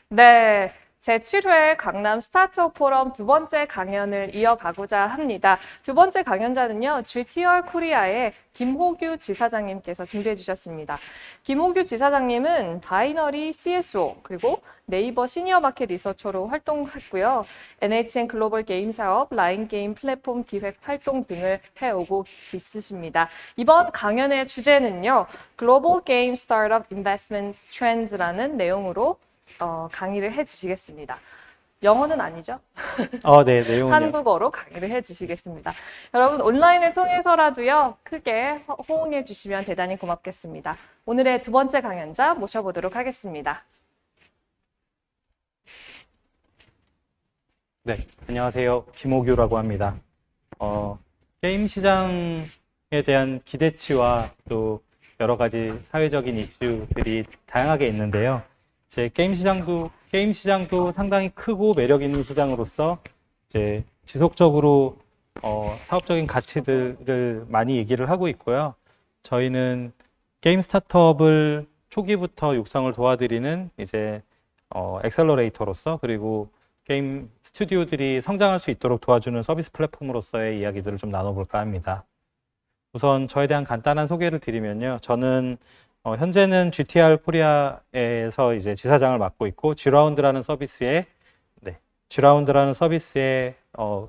네, 제7회 강남 스타트업 포럼 두 번째 강연을 이어가고자 합니다. 두 번째 강연자는요, GTR 코리아의 김호규 지사장님께서 준비해 주셨습니다. 김호규 지사장님은 바이너리 CSO, 그리고 네이버 시니어 마켓 리서처로 활동했고요. NHN 글로벌 게임 사업, 라인 게임 플랫폼 기획 활동 등을 해오고 있으십니다. 이번 강연의 주제는요, 글로벌 게임 스타트업 인베스트먼트 트렌드라는 내용으로 강의를 해주시겠습니다. 영어는 아니죠? 네, 내용은요. 한국어로 강의를 해주시겠습니다. 여러분 온라인을 통해서라도요, 크게 호응해 주시면 대단히 고맙겠습니다. 오늘의 두 번째 강연자 모셔보도록 하겠습니다. 네, 안녕하세요. 김호규라고 합니다. 게임 시장에 대한 기대치와 또 여러 가지 사회적인 이슈들이 다양하게 있는데요. 이제 게임 시장도 상당히 크고 매력 있는 시장으로서 이제 지속적으로 사업적인 가치들을 많이 얘기를 하고 있고요. 저희는 게임 스타트업을 초기부터 육성을 도와드리는 이제 엑셀러레이터로서, 그리고 게임 스튜디오들이 성장할 수 있도록 도와주는 서비스 플랫폼으로서의 이야기들을 좀 나눠볼까 합니다. 우선 저에 대한 간단한 소개를 드리면요. 저는 현재는 GTR 코리아에서 이제 지사장을 맡고 있고, G라운드라는 서비스의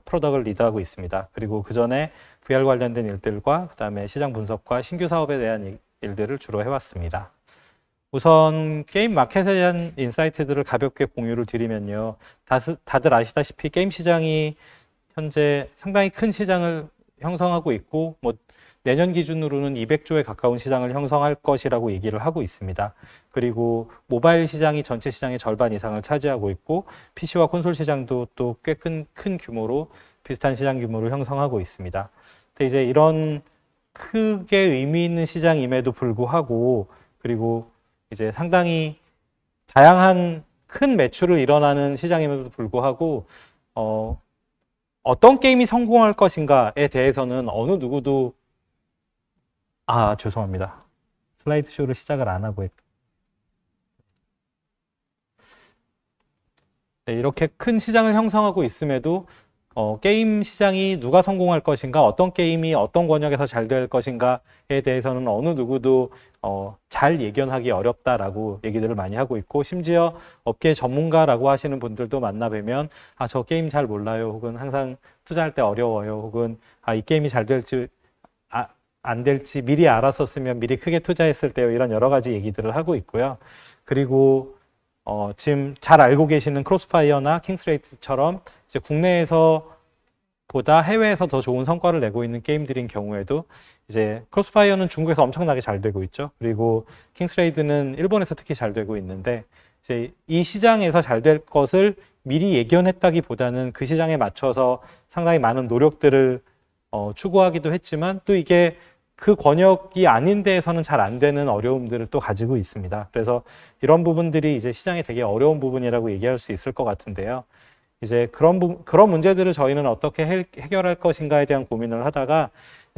프로덕트를 리드하고 있습니다. 그리고 그 전에 VR 관련된 일들과 그다음에 시장 분석과 신규 사업에 대한 일들을 주로 해왔습니다. 우선 게임 마켓에 대한 인사이트들을 가볍게 공유를 드리면요. 다들 아시다시피 게임 시장이 현재 상당히 큰 시장을 형성하고 있고, 내년 기준으로는 200조에 가까운 시장을 형성할 것이라고 얘기를 하고 있습니다. 그리고 모바일 시장이 전체 시장의 절반 이상을 차지하고 있고, PC와 콘솔 시장도 또 꽤 큰 규모로 비슷한 시장 규모를 형성하고 있습니다. 근데 이제 이런 크게 의미 있는 시장임에도 불구하고, 그리고 이제 상당히 다양한 큰 매출을 일어나는 시장임에도 불구하고 어떤 게임이 성공할 것인가에 대해서는 어느 누구도 죄송합니다. 슬라이드 쇼를 시작을 안 하고 했고. 네, 이렇게 큰 시장을 형성하고 있음에도 게임 시장이 누가 성공할 것인가, 어떤 게임이 어떤 권역에서 잘 될 것인가에 대해서는 어느 누구도 잘 예견하기 어렵다라고 얘기들을 많이 하고 있고, 심지어 업계 전문가라고 하시는 분들도 만나 뵈면 저 게임 잘 몰라요, 혹은 항상 투자할 때 어려워요, 혹은 이 게임이 잘 될지 안 될지 미리 알았었으면 미리 크게 투자했을 때요, 이런 여러 가지 얘기들을 하고 있고요. 그리고 지금 잘 알고 계시는 크로스파이어나 킹스레이트처럼 이제 국내에서 보다 해외에서 더 좋은 성과를 내고 있는 게임들인 경우에도, 이제 크로스파이어는 중국에서 엄청나게 잘 되고 있죠. 그리고 킹스레이드는 일본에서 특히 잘 되고 있는데, 이제 이 시장에서 잘 될 것을 미리 예견했다기보다는 그 시장에 맞춰서 상당히 많은 노력들을 추구하기도 했지만, 또 이게 그 권역이 아닌 데에서는 잘 안 되는 어려움들을 또 가지고 있습니다. 그래서 이런 부분들이 이제 시장에 되게 어려운 부분이라고 얘기할 수 있을 것 같은데요. 이제 그런 문제들을 저희는 어떻게 해결할 것인가에 대한 고민을 하다가,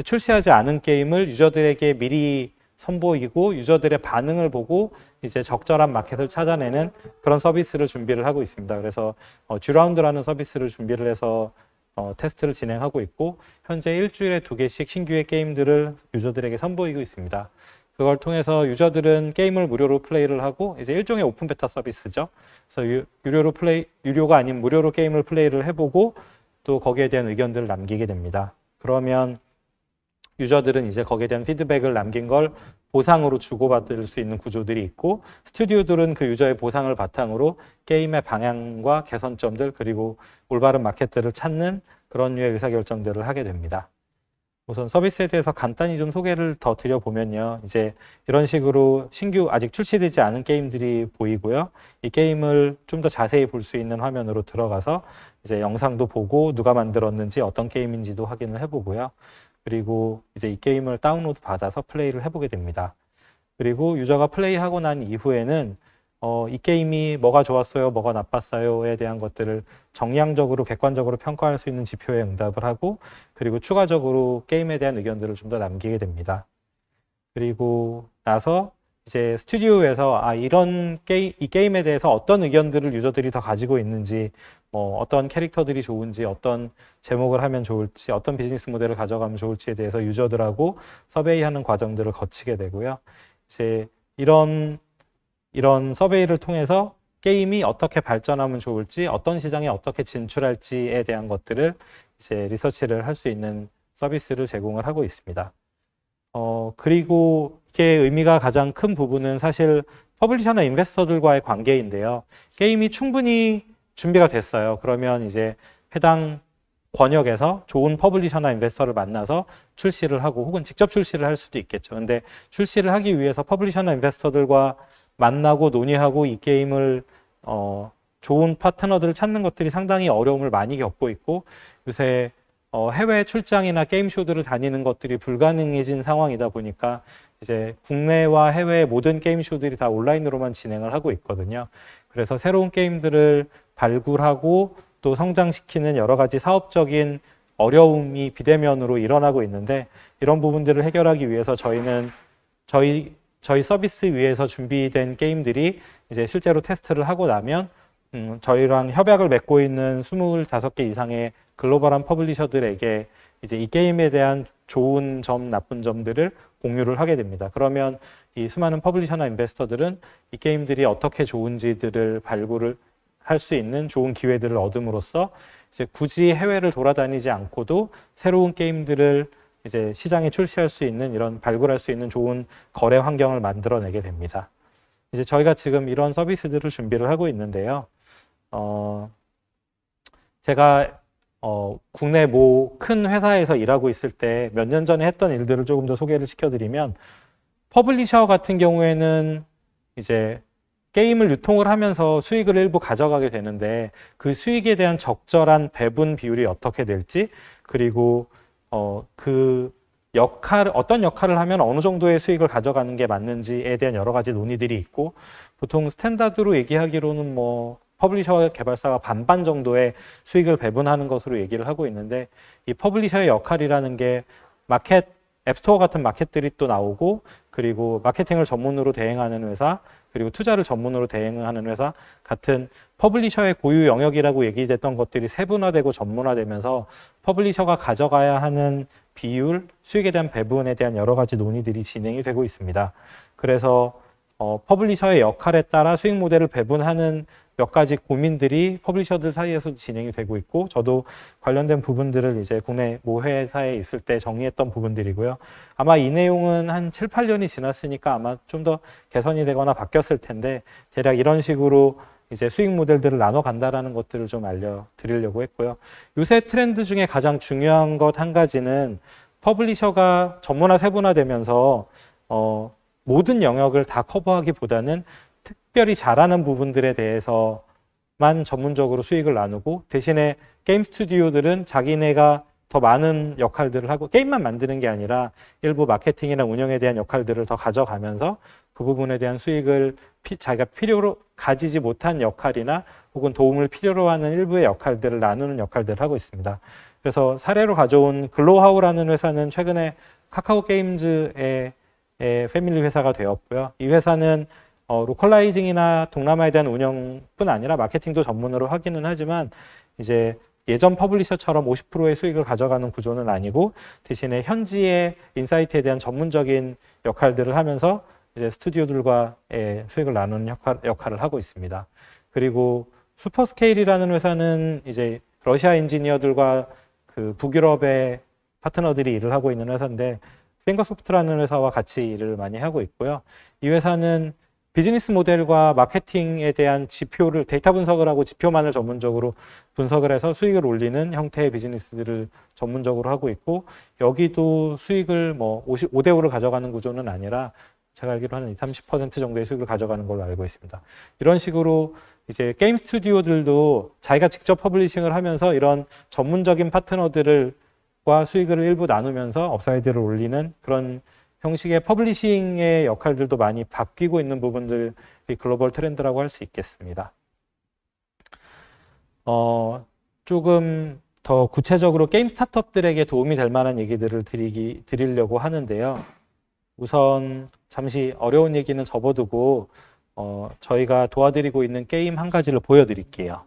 출시하지 않은 게임을 유저들에게 미리 선보이고 유저들의 반응을 보고 이제 적절한 마켓을 찾아내는 그런 서비스를 준비를 하고 있습니다. 그래서 G라운드라는 서비스를 준비를 해서 테스트를 진행하고 있고, 현재 일주일에 2개씩 신규의 게임들을 유저들에게 선보이고 있습니다. 그걸 통해서 유저들은 게임을 무료로 플레이를 하고, 이제 일종의 오픈 베타 서비스죠. 그래서 유료가 아닌 무료로 게임을 플레이를 해보고 또 거기에 대한 의견들을 남기게 됩니다. 그러면 유저들은 이제 거기에 대한 피드백을 남긴 걸 보상으로 주고받을 수 있는 구조들이 있고, 스튜디오들은 그 유저의 보상을 바탕으로 게임의 방향과 개선점들, 그리고 올바른 마켓들을 찾는 그런 류의 의사결정들을 하게 됩니다. 우선 서비스에 대해서 간단히 좀 소개를 더 드려보면요. 이제 이런 식으로 신규 아직 출시되지 않은 게임들이 보이고요. 이 게임을 좀 더 자세히 볼 수 있는 화면으로 들어가서 이제 영상도 보고 누가 만들었는지 어떤 게임인지도 확인을 해보고요. 그리고 이제 이 게임을 다운로드 받아서 플레이를 해보게 됩니다. 그리고 유저가 플레이하고 난 이후에는 이 게임이 뭐가 좋았어요, 뭐가 나빴어요에 대한 것들을 정량적으로 객관적으로 평가할 수 있는 지표에 응답을 하고, 그리고 추가적으로 게임에 대한 의견들을 좀 더 남기게 됩니다. 그리고 나서 이제 스튜디오에서 이런 이 게임에 대해서 어떤 의견들을 유저들이 더 가지고 있는지, 뭐 어떤 캐릭터들이 좋은지, 어떤 제목을 하면 좋을지, 어떤 비즈니스 모델을 가져가면 좋을지에 대해서 유저들하고 서베이하는 과정들을 거치게 되고요. 이제 이런 서베이를 통해서 게임이 어떻게 발전하면 좋을지, 어떤 시장에 어떻게 진출할지에 대한 것들을 이제 리서치를 할 수 있는 서비스를 제공을 하고 있습니다. 그리고 이게 의미가 가장 큰 부분은 사실 퍼블리셔나 인베스터들과의 관계인데요. 게임이 충분히 준비가 됐어요. 그러면 이제 해당 권역에서 좋은 퍼블리셔나 인베스터를 만나서 출시를 하고 혹은 직접 출시를 할 수도 있겠죠. 근데 출시를 하기 위해서 퍼블리셔나 인베스터들과 만나고 논의하고 이 게임을 좋은 파트너들을 찾는 것들이 상당히 어려움을 많이 겪고 있고, 요새 해외 출장이나 게임쇼들을 다니는 것들이 불가능해진 상황이다 보니까 이제 국내와 해외 모든 게임쇼들이 다 온라인으로만 진행을 하고 있거든요. 그래서 새로운 게임들을 발굴하고 또 성장시키는 여러 가지 사업적인 어려움이 비대면으로 일어나고 있는데, 이런 부분들을 해결하기 위해서 저희는 저희 서비스 위에서 준비된 게임들이 이제 실제로 테스트를 하고 나면 저희랑 협약을 맺고 있는 25개 이상의 글로벌한 퍼블리셔들에게 이제 이 게임에 대한 좋은 점, 나쁜 점들을 공유를 하게 됩니다. 그러면 이 수많은 퍼블리셔나 인베스터들은 이 게임들이 어떻게 좋은지들을 발굴을 할 수 있는 좋은 기회들을 얻음으로써 이제 굳이 해외를 돌아다니지 않고도 새로운 게임들을 이제 시장에 출시할 수 있는, 이런 발굴할 수 있는 좋은 거래 환경을 만들어내게 됩니다. 이제 저희가 지금 이런 서비스들을 준비를 하고 있는데요. 제가 국내 모 큰 회사에서 일하고 있을 때 몇 년 전에 했던 일들을 조금 더 소개를 시켜드리면, 퍼블리셔 같은 경우에는 이제 게임을 유통을 하면서 수익을 일부 가져가게 되는데, 그 수익에 대한 적절한 배분 비율이 어떻게 될지, 그리고 그 어떤 역할을 하면 어느 정도의 수익을 가져가는 게 맞는지에 대한 여러 가지 논의들이 있고, 보통 스탠다드로 얘기하기로는 뭐 퍼블리셔와 개발사가 반반 정도의 수익을 배분하는 것으로 얘기를 하고 있는데, 이 퍼블리셔의 역할이라는 게 앱스토어 같은 마켓들이 또 나오고, 그리고 마케팅을 전문으로 대행하는 회사, 그리고 투자를 전문으로 대행하는 회사 같은 퍼블리셔의 고유 영역이라고 얘기됐던 것들이 세분화되고 전문화되면서 퍼블리셔가 가져가야 하는 비율, 수익에 대한 배분에 대한 여러 가지 논의들이 진행이 되고 있습니다. 그래서 퍼블리셔의 역할에 따라 수익 모델을 배분하는 몇 가지 고민들이 퍼블리셔들 사이에서 진행이 되고 있고, 저도 관련된 부분들을 이제 국내 모 회사에 있을 때 정리했던 부분들이고요. 아마 이 내용은 한 7, 8년이 지났으니까 아마 좀 더 개선이 되거나 바뀌었을 텐데, 대략 이런 식으로 이제 수익 모델들을 나눠 간다라는 것들을 좀 알려드리려고 했고요. 요새 트렌드 중에 가장 중요한 것 한 가지는, 퍼블리셔가 전문화 세분화되면서 모든 영역을 다 커버하기보다는 특별히 잘하는 부분들에 대해서만 전문적으로 수익을 나누고, 대신에 게임 스튜디오들은 자기네가 더 많은 역할들을 하고, 게임만 만드는 게 아니라 일부 마케팅이나 운영에 대한 역할들을 더 가져가면서 그 부분에 대한 수익을 자기가 필요로 가지지 못한 역할이나 혹은 도움을 필요로 하는 일부의 역할들을 나누는 역할들을 하고 있습니다. 그래서 사례로 가져온 글로하우라는 회사는 최근에 카카오 게임즈의 패밀리 회사가 되었고요. 이 회사는 로컬라이징이나 동남아에 대한 운영뿐 아니라 마케팅도 전문으로 하기는 하지만, 이제 예전 퍼블리셔처럼 50%의 수익을 가져가는 구조는 아니고, 대신에 현지의 인사이트에 대한 전문적인 역할들을 하면서 이제 스튜디오들과의 수익을 나누는 역할을 하고 있습니다. 그리고 슈퍼스케일이라는 회사는 이제 러시아 엔지니어들과 그 북유럽의 파트너들이 일을 하고 있는 회사인데, 핑거소프트라는 회사와 같이 일을 많이 하고 있고요. 이 회사는 비즈니스 모델과 마케팅에 대한 지표를, 데이터 분석을 하고 지표만을 전문적으로 분석을 해서 수익을 올리는 형태의 비즈니스들을 전문적으로 하고 있고, 여기도 수익을 뭐 5대 5를 가져가는 구조는 아니라 제가 알기로 한 20, 30% 정도의 수익을 가져가는 걸로 알고 있습니다. 이런 식으로 이제 게임 스튜디오들도 자기가 직접 퍼블리싱을 하면서 이런 전문적인 파트너들과 수익을 일부 나누면서 업사이드를 올리는 그런 형식의 퍼블리싱의 역할들도 많이 바뀌고 있는 부분들이 글로벌 트렌드라고 할 수 있겠습니다. 조금 더 구체적으로 게임 스타트업들에게 도움이 될 만한 얘기들을 드리려고 하는데요. 우선 잠시 어려운 얘기는 접어두고 저희가 도와드리고 있는 게임 한 가지를 보여드릴게요.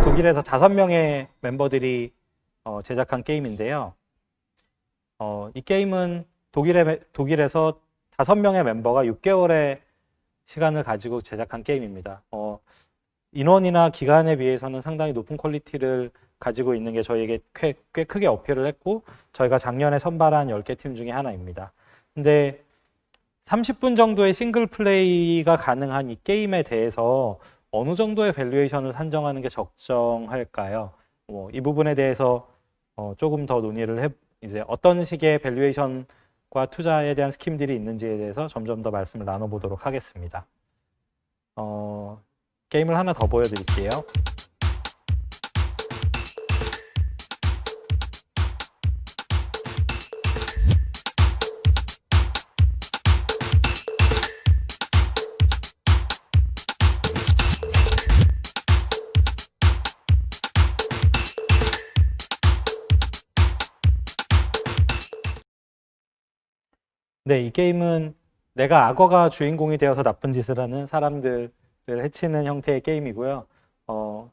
독일에서 5명의 멤버들이 제작한 게임인데요. 이 게임은 독일에서 5명의 멤버가 6개월의 시간을 가지고 제작한 게임입니다. 인원이나 기간에 비해서는 상당히 높은 퀄리티를 가지고 있는 게 저희에게 꽤 크게 어필을 했고, 저희가 작년에 선발한 10개 팀 중에 하나입니다. 근데 30분 정도의 싱글 플레이가 가능한 이 게임에 대해서 어느 정도의 밸류에이션을 산정하는 게 적정할까요? 이 부분에 대해서 조금 더 논의를 이제 어떤 식의 밸류에이션과 투자에 대한 스킴들이 있는지에 대해서 점점 더 말씀을 나눠보도록 하겠습니다. 게임을 하나 더 보여드릴게요. 네, 이 게임은 내가 악어가 주인공이 되어서 나쁜 짓을 하는 사람들을 해치는 형태의 게임이고요.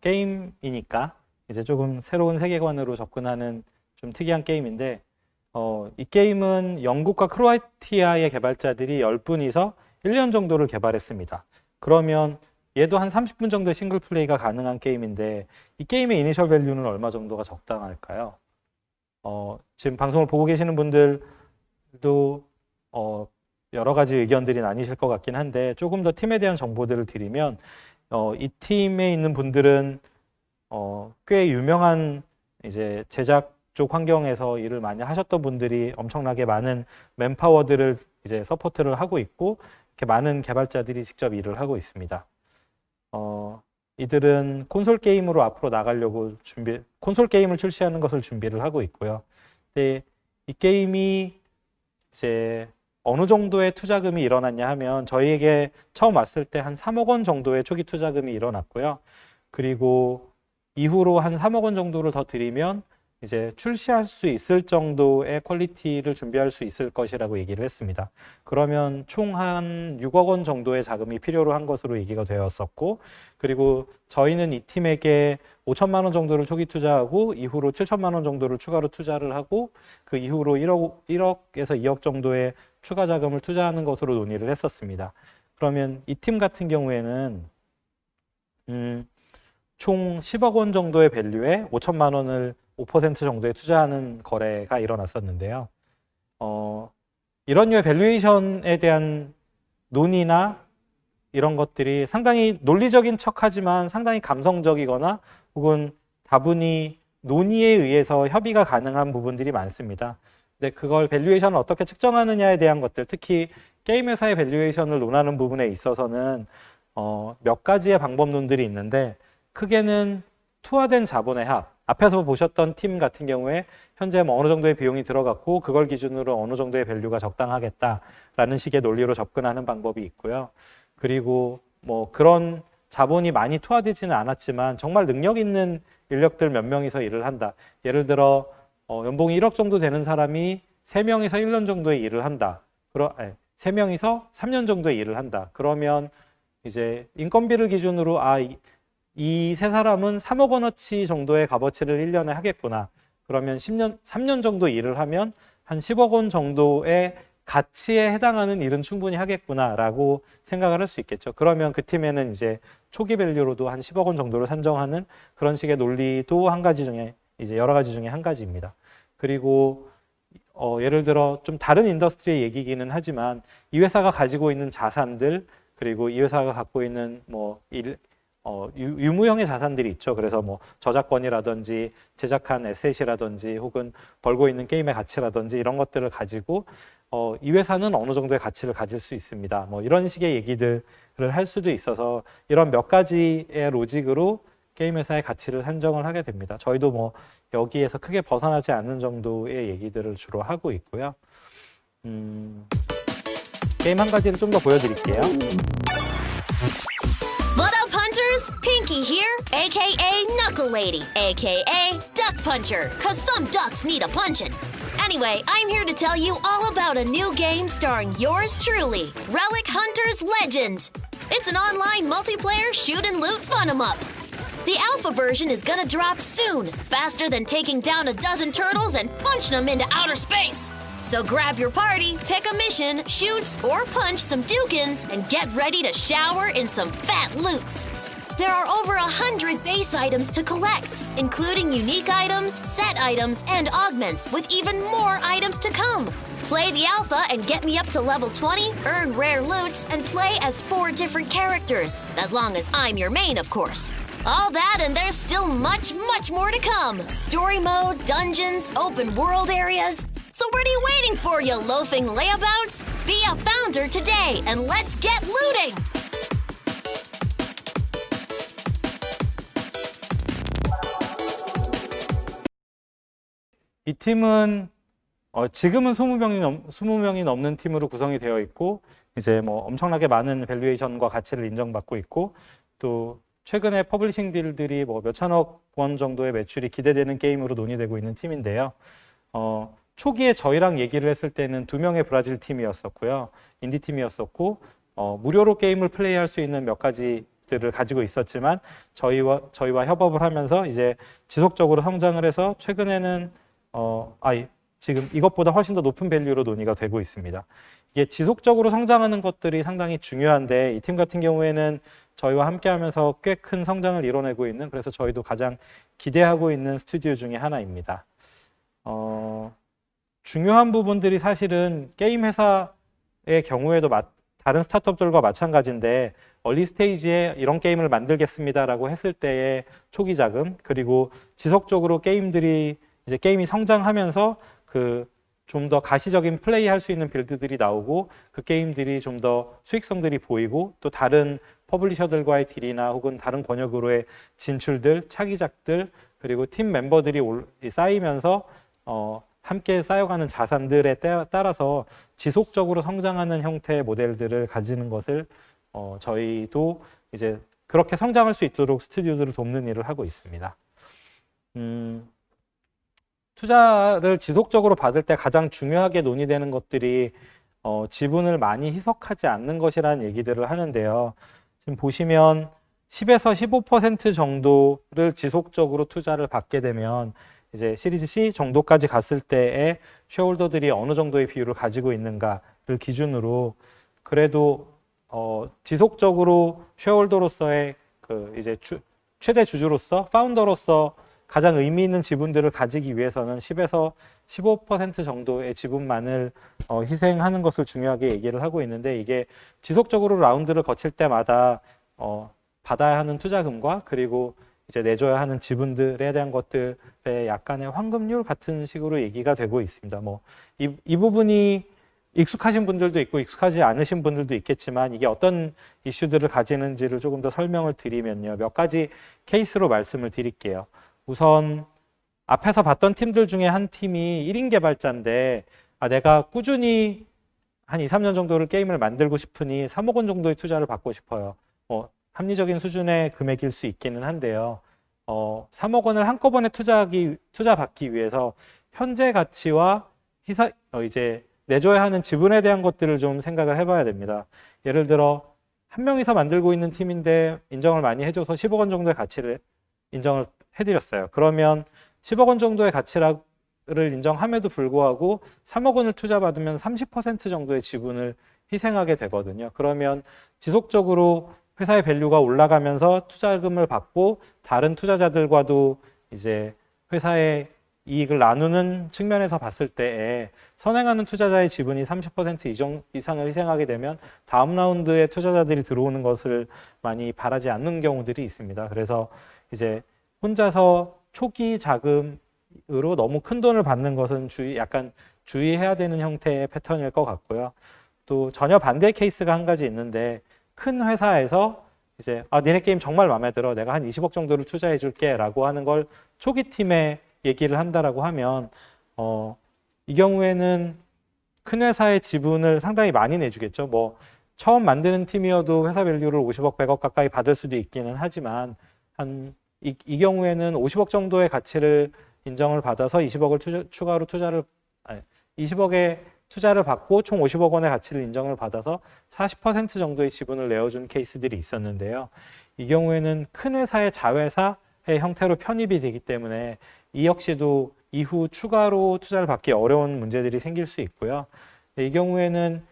게임이니까 이제 조금 새로운 세계관으로 접근하는 좀 특이한 게임인데, 이 게임은 영국과 크로아티아의 개발자들이 10분이서 1년 정도를 개발했습니다. 그러면 얘도 한 30분 정도의 싱글 플레이가 가능한 게임인데, 이 게임의 이니셜 밸류는 얼마 정도가 적당할까요? 지금 방송을 보고 계시는 분들도 여러 가지 의견들이 나뉘실 것 같긴 한데, 조금 더 팀에 대한 정보들을 드리면, 이 팀에 있는 분들은 꽤 유명한 이제 제작 쪽 환경에서 일을 많이 하셨던 분들이 엄청나게 많은 맨파워들을 이제 서포트를 하고 있고, 이렇게 많은 개발자들이 직접 일을 하고 있습니다. 이들은 콘솔 게임으로 앞으로 나가려고 콘솔 게임을 출시하는 것을 준비를 하고 있고요. 근데 이 게임이 이제 어느 정도의 투자금이 일어났냐 하면, 저희에게 처음 왔을 때 한 3억 원 정도의 초기 투자금이 일어났고요. 그리고 이후로 한 3억 원 정도를 더 들이면 이제 출시할 수 있을 정도의 퀄리티를 준비할 수 있을 것이라고 얘기를 했습니다. 그러면 총 한 6억 원 정도의 자금이 필요로 한 것으로 얘기가 되었었고, 그리고 저희는 이 팀에게 5천만 원 정도를 초기 투자하고 이후로 7천만 원 정도를 추가로 투자를 하고, 그 이후로 1억에서 2억 정도의 추가 자금을 투자하는 것으로 논의를 했었습니다. 그러면 이 팀 같은 경우에는 총 10억 원 정도의 밸류에 5천만 원을 5% 정도에 투자하는 거래가 일어났었는데요. 이런 류의 밸류에이션에 대한 논의나 이런 것들이 상당히 논리적인 척하지만 상당히 감성적이거나 혹은 다분히 논의에 의해서 협의가 가능한 부분들이 많습니다. 근데 그걸 밸류에이션을 어떻게 측정하느냐에 대한 것들, 특히 게임 회사의 밸류에이션을 논하는 부분에 있어서는 몇 가지의 방법론들이 있는데, 크게는 투하된 자본의 합, 앞에서 보셨던 팀 같은 경우에 현재 뭐 어느 정도의 비용이 들어갔고 그걸 기준으로 어느 정도의 밸류가 적당하겠다라는 식의 논리로 접근하는 방법이 있고요. 그리고 뭐 그런 자본이 많이 투하되지는 않았지만 정말 능력 있는 인력들 몇 명이서 일을 한다. 예를 들어 연봉이 1억 정도 되는 사람이 3명이서 1년 정도의 일을 한다. 3명이서 3년 정도의 일을 한다. 그러면 이제 인건비를 기준으로 이 세 사람은 3억 원어치 정도의 값어치를 1년에 하겠구나. 그러면 3년 정도 일을 하면 한 10억 원 정도의 가치에 해당하는 일은 충분히 하겠구나라고 생각을 할 수 있겠죠. 그러면 그 팀에는 이제 초기 밸류로도 한 10억 원 정도를 산정하는 그런 식의 논리도 한 가지 중에 이제 여러 가지 중에 한 가지입니다. 그리고 예를 들어 좀 다른 인더스트리의 얘기기는 하지만 이 회사가 가지고 있는 자산들 그리고 이 회사가 갖고 있는 뭐 유무형의 자산들이 있죠. 그래서 뭐 저작권이라든지 제작한 에셋이라든지 혹은 벌고 있는 게임의 가치라든지 이런 것들을 가지고 이 회사는 어느 정도의 가치를 가질 수 있습니다. 뭐 이런 식의 얘기들을 할 수도 있어서 이런 몇 가지의 로직으로 게임 회사의 가치를 산정을 하게 됩니다. 저희도 뭐 여기에서 크게 벗어나지 않는 정도의 얘기들을 주로 하고 있고요. 게임 한 가지를 좀 더 보여드릴게요. What up, hunters? Pinky here, aka Knuckle Lady, aka Duck Puncher, cause some ducks need a punchin'. Anyway, I'm here to tell you all about a new game starring yours truly, Relic Hunters Legend. It's an online multiplayer shoot and loot fun 'em up. The alpha version is gonna drop soon, faster than taking down a dozen turtles and punching them into outer space. So grab your party, pick a mission, shoot or punch some Dukins, and get ready to shower in some fat loots. There are over 100 base items to collect, including unique items, set items, and augments, with even more items to come. Play the alpha and get me up to level 20, earn rare loot, and play as 4 different characters, as long as I'm your main, of course. All that and there's still much, much more to come. Story mode, dungeons, open world areas. So what are you waiting for, you loafing layabouts? Be a founder today and let's get looting! 이 팀은 지금은 20명이 넘는 팀으로 구성이 되어 있고 이제 뭐 엄청나게 많은 밸류에이션과 가치를 인정받고 있고 또 최근에 퍼블리싱 딜들이 뭐 몇천억 원 정도의 매출이 기대되는 게임으로 논의되고 있는 팀인데요. 초기에 저희랑 얘기를 했을 때는 2명의 브라질 팀이었었고요. 인디 팀이었었고 무료로 게임을 플레이할 수 있는 몇 가지들을 가지고 있었지만 저희와 협업을 하면서 이제 지속적으로 성장을 해서 최근에는 지금 이것보다 훨씬 더 높은 밸류로 논의가 되고 있습니다. 이게 지속적으로 성장하는 것들이 상당히 중요한데 이 팀 같은 경우에는 저희와 함께 하면서 꽤 큰 성장을 이뤄내고 있는 그래서 저희도 가장 기대하고 있는 스튜디오 중에 하나입니다. 중요한 부분들이 사실은 게임 회사의 경우에도 다른 스타트업들과 마찬가지인데 얼리 스테이지에 이런 게임을 만들겠습니다라고 했을 때의 초기 자금 그리고 지속적으로 게임이 성장하면서 좀 더 가시적인 플레이할 수 있는 빌드들이 나오고 그 게임들이 좀 더 수익성들이 보이고 또 다른 퍼블리셔들과의 딜이나 혹은 다른 권역으로의 진출들, 차기작들 그리고 팀 멤버들이 쌓이면서 함께 쌓여가는 자산들에 따라서 지속적으로 성장하는 형태의 모델들을 가지는 것을 저희도 이제 그렇게 성장할 수 있도록 스튜디오들을 돕는 일을 하고 있습니다. 투자를 지속적으로 받을 때 가장 중요하게 논의되는 것들이 지분을 많이 희석하지 않는 것이라는 얘기들을 하는데요. 지금 보시면 10에서 15% 정도를 지속적으로 투자를 받게 되면 이제 시리즈 C 정도까지 갔을 때의 쉐어홀더들이 어느 정도의 비율을 가지고 있는가를 기준으로 그래도 지속적으로 쉐어홀더로서의 이제 최대 주주로서 파운더로서 가장 의미 있는 지분들을 가지기 위해서는 10에서 15% 정도의 지분만을 희생하는 것을 중요하게 얘기를 하고 있는데 이게 지속적으로 라운드를 거칠 때마다 받아야 하는 투자금과 그리고 이제 내줘야 하는 지분들에 대한 것들의 약간의 환급률 같은 식으로 얘기가 되고 있습니다. 뭐 이 부분이 익숙하신 분들도 있고 익숙하지 않으신 분들도 있겠지만 이게 어떤 이슈들을 가지는지를 조금 더 설명을 드리면요. 몇 가지 케이스로 말씀을 드릴게요. 우선 앞에서 봤던 팀들 중에 한 팀이 1인 개발자인데 내가 꾸준히 한 2, 3년 정도를 게임을 만들고 싶으니 3억 원 정도의 투자를 받고 싶어요. 합리적인 수준의 금액일 수 있기는 한데요. 3억 원을 한꺼번에 투자받기 위해서 현재 가치와 이제 내줘야 하는 지분에 대한 것들을 좀 생각을 해봐야 됩니다. 예를 들어 한 명이서 만들고 있는 팀인데 인정을 많이 해줘서 10억 원 정도의 가치를 인정을 해드렸어요. 그러면 10억 원 정도의 가치라고 인정함에도 불구하고 3억 원을 투자받으면 30% 정도의 지분을 희생하게 되거든요. 그러면 지속적으로 회사의 밸류가 올라가면서 투자금을 받고 다른 투자자들과도 이제 회사의 이익을 나누는 측면에서 봤을 때에 선행하는 투자자의 지분이 30% 이상을 희생하게 되면 다음 라운드에 투자자들이 들어오는 것을 많이 바라지 않는 경우들이 있습니다. 그래서 이제 혼자서 초기 자금으로 너무 큰 돈을 받는 것은 약간 주의해야 되는 형태의 패턴일 것 같고요. 또 전혀 반대 케이스가 한 가지 있는데 큰 회사에서 이제 니네 게임 정말 마음에 들어. 내가 한 20억 정도를 투자해 줄게 라고 하는 걸 초기 팀에 얘기를 한다라고 하면 이 경우에는 큰 회사의 지분을 상당히 많이 내주겠죠. 뭐 처음 만드는 팀이어도 회사 밸류를 50억, 100억 가까이 받을 수도 있기는 하지만 이 경우에는 50억 정도의 가치를 인정을 받아서 20억을 추가로 20억의 투자를 받고 총 50억 원의 가치를 인정을 받아서 40% 정도의 지분을 내어준 케이스들이 있었는데요. 이 경우에는 큰 회사의 자회사의 형태로 편입이 되기 때문에 이 역시도 이후 추가로 투자를 받기 어려운 문제들이 생길 수 있고요. 이 경우에는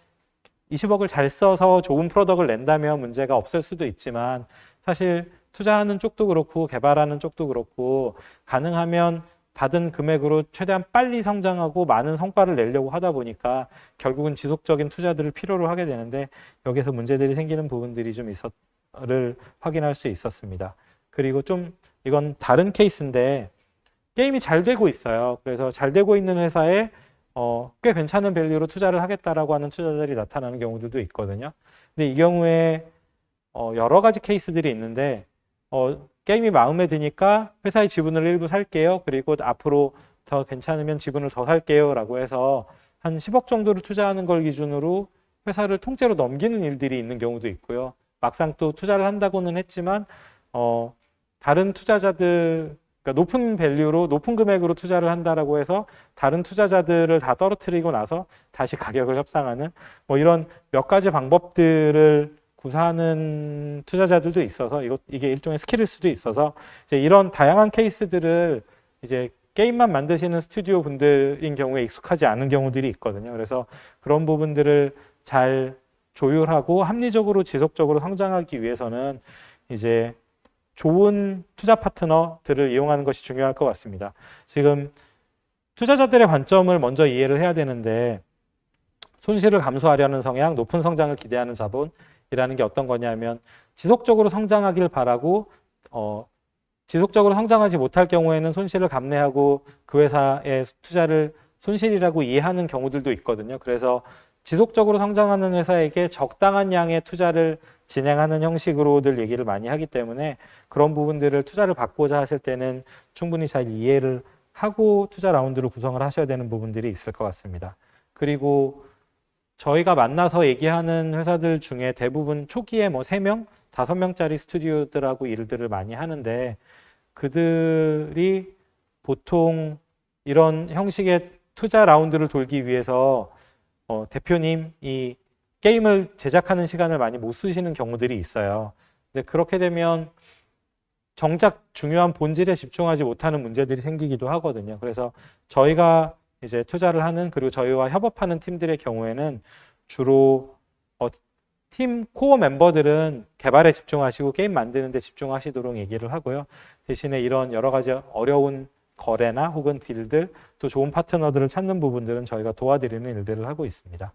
20억을 잘 써서 좋은 프로덕트를 낸다면 문제가 없을 수도 있지만 사실 투자하는 쪽도 그렇고 개발하는 쪽도 그렇고 가능하면 받은 금액으로 최대한 빨리 성장하고 많은 성과를 내려고 하다 보니까 결국은 지속적인 투자들을 필요로 하게 되는데 여기서 문제들이 생기는 부분들이 좀 있었를 확인할 수 있었습니다. 그리고 좀 이건 다른 케이스인데 게임이 잘 되고 있어요. 그래서 잘 되고 있는 회사에 꽤 괜찮은 밸류로 투자를 하겠다라고 하는 투자자들이 나타나는 경우들도 있거든요. 근데 이 경우에 여러 가지 케이스들이 있는데 게임이 마음에 드니까 회사의 지분을 일부 살게요. 그리고 앞으로 더 괜찮으면 지분을 더 살게요. 라고 해서 한 10억 정도를 투자하는 걸 기준으로 회사를 통째로 넘기는 일들이 있는 경우도 있고요. 막상 또 투자를 한다고는 했지만 다른 투자자들 그러니까 높은 밸류로 높은 금액으로 투자를 한다라고 해서 다른 투자자들을 다 떨어뜨리고 나서 다시 가격을 협상하는 뭐 이런 몇 가지 방법들을 구사하는 투자자들도 있어서 이게 일종의 스킬일 수도 있어서 이제 이런 다양한 케이스들을 이제 게임만 만드시는 스튜디오 분들인 경우에 익숙하지 않은 경우들이 있거든요. 그래서 그런 부분들을 잘 조율하고 합리적으로 지속적으로 성장하기 위해서는 이제 좋은 투자 파트너들을 이용하는 것이 중요할 것 같습니다. 지금 투자자들의 관점을 먼저 이해를 해야 되는데 손실을 감수하려는 성향, 높은 성장을 기대하는 자본이라는 게 어떤 거냐면 지속적으로 성장하길 바라고 지속적으로 성장하지 못할 경우에는 손실을 감내하고 그 회사의 투자를 손실이라고 이해하는 경우들도 있거든요. 그래서 지속적으로 성장하는 회사에게 적당한 양의 투자를 진행하는 형식으로들 얘기를 많이 하기 때문에 그런 부분들을 투자를 받고자 하실 때는 충분히 잘 이해를 하고 투자 라운드를 구성을 하셔야 되는 부분들이 있을 것 같습니다. 그리고 저희가 만나서 얘기하는 회사들 중에 대부분 초기에 뭐 3명, 5명짜리 스튜디오들하고 일들을 많이 하는데 그들이 보통 이런 형식의 투자 라운드를 돌기 위해서 대표님이 게임을 제작하는 시간을 많이 못 쓰시는 경우들이 있어요. 근데 그렇게 되면 정작 중요한 본질에 집중하지 못하는 문제들이 생기기도 하거든요. 그래서 저희가 이제 투자를 하는 그리고 저희와 협업하는 팀들의 경우에는 주로 팀 코어 멤버들은 개발에 집중하시고 게임 만드는 데 집중하시도록 얘기를 하고요. 대신에 이런 여러 가지 어려운 거래나 혹은 딜들 또 좋은 파트너들을 찾는 부분들은 저희가 도와드리는 일들을 하고 있습니다.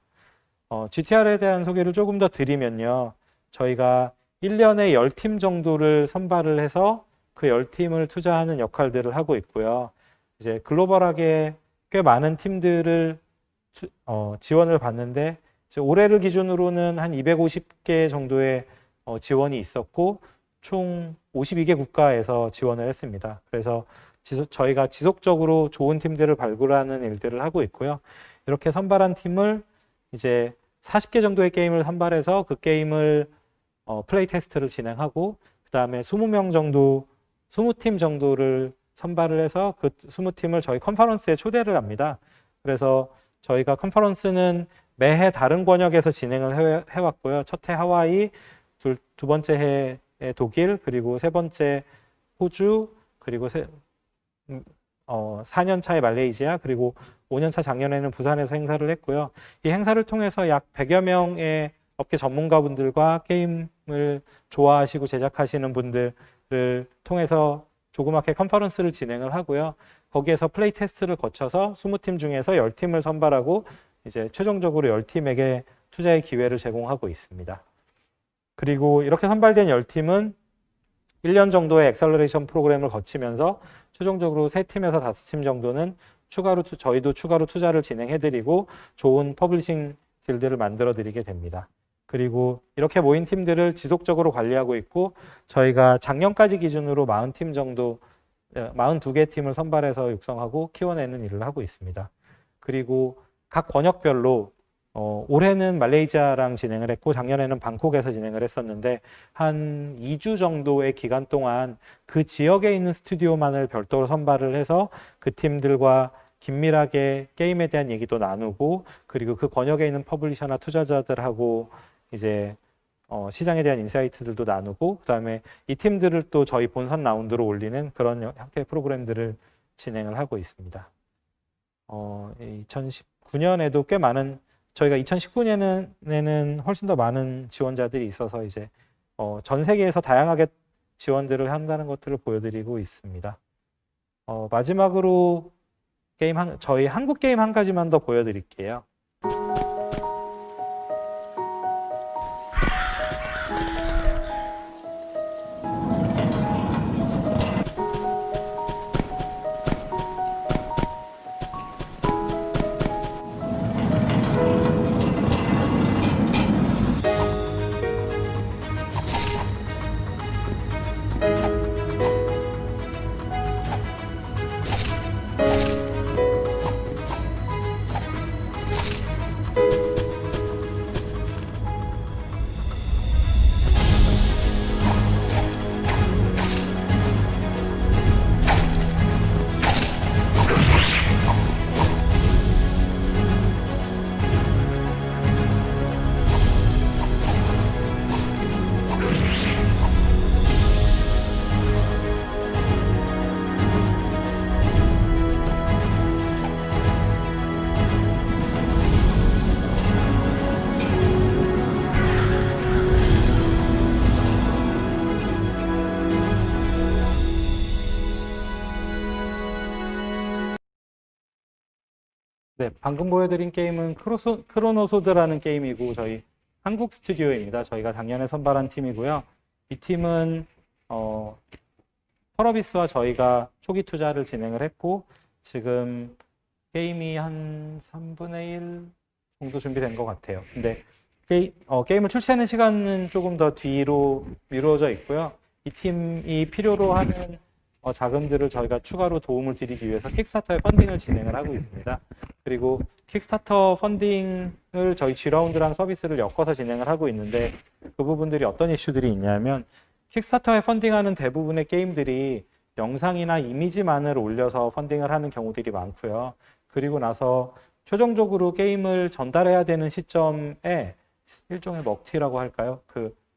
GTR에 대한 소개를 조금 더 드리면요. 저희가 1년에 10팀 정도를 선발을 해서 그 10팀을 투자하는 역할들을 하고 있고요. 이제 글로벌하게 꽤 많은 팀들을 지원을 받는데 올해를 기준으로는 한 250개 정도의 지원이 있었고 총 52개 국가에서 지원을 했습니다. 그래서 저희가 지속적으로 좋은 팀들을 발굴하는 일들을 하고 있고요. 이렇게 선발한 팀을 이제 40개 정도의 게임을 선발해서 그 게임을 플레이 테스트를 진행하고 그 다음에 20명 정도, 20팀 정도를 선발을 해서 그 20팀을 저희 컨퍼런스에 초대를 합니다. 그래서 저희가 컨퍼런스는 매해 다른 권역에서 진행을 해왔고요. 첫 해 하와이, 두 번째 해에 독일, 그리고 세 번째 호주, 그리고 4년 차에 말레이시아 그리고 5년 차 작년에는 부산에서 행사를 했고요. 이 행사를 통해서 약 100여 명의 업계 전문가분들과 게임을 좋아하시고 제작하시는 분들을 통해서 조그맣게 컨퍼런스를 진행을 하고요. 거기에서 플레이 테스트를 거쳐서 20팀 중에서 10팀을 선발하고 이제 최종적으로 10팀에게 투자의 기회를 제공하고 있습니다. 그리고 이렇게 선발된 10팀은 1년 정도의 엑셀러레이션 프로그램을 거치면서 최종적으로 3팀에서 5팀 정도는 저희도 추가로 투자를 진행해드리고 좋은 퍼블리싱 딜들을 만들어드리게 됩니다. 그리고 이렇게 모인 팀들을 지속적으로 관리하고 있고 저희가 작년까지 기준으로 40팀 정도, 42개 팀을 선발해서 육성하고 키워내는 일을 하고 있습니다. 그리고 각 권역별로 올해는 말레이시아랑 진행을 했고 작년에는 방콕에서 진행을 했었는데 한 2주 정도의 기간 동안 그 지역에 있는 스튜디오만을 별도로 선발을 해서 그 팀들과 긴밀하게 게임에 대한 얘기도 나누고 그리고 그 권역에 있는 퍼블리셔나 투자자들하고 이제 시장에 대한 인사이트들도 나누고 그다음에 이 팀들을 또 저희 본선 라운드로 올리는 그런 형태의 프로그램들을 진행을 하고 있습니다. 2019년에도 꽤 많은 저희가 2019년에는 훨씬 더 많은 지원자들이 있어서 이제 전 세계에서 다양하게 지원들을 한다는 것들을 보여드리고 있습니다. 마지막으로 저희 한국 게임 한 가지만 더 보여드릴게요. 네, 방금 보여드린 게임은 크로노소드라는 게임이고 저희 한국 스튜디오입니다. 저희가 작년에 선발한 팀이고요. 이 팀은 펄어비스와 저희가 초기 투자를 진행을 했고 지금 게임이 한 3분의 1 정도 준비된 것 같아요. 근데 게임을 출시하는 시간은 조금 더 뒤로 미루어져 있고요. 이 팀이 필요로 하는 자금들을 저희가 추가로 도움을 드리기 위해서 킥스타터의 펀딩을 진행을 하고 있습니다. 그리고 킥스타터 펀딩을 저희 G라운드랑 서비스를 엮어서 진행을 하고 있는데 그 부분들이 어떤 이슈들이 있냐면 킥스타터에 펀딩하는 대부분의 게임들이 영상이나 이미지만을 올려서 펀딩을 하는 경우들이 많고요. 그리고 나서 최종적으로 게임을 전달해야 되는 시점에 일종의 먹튀라고 할까요?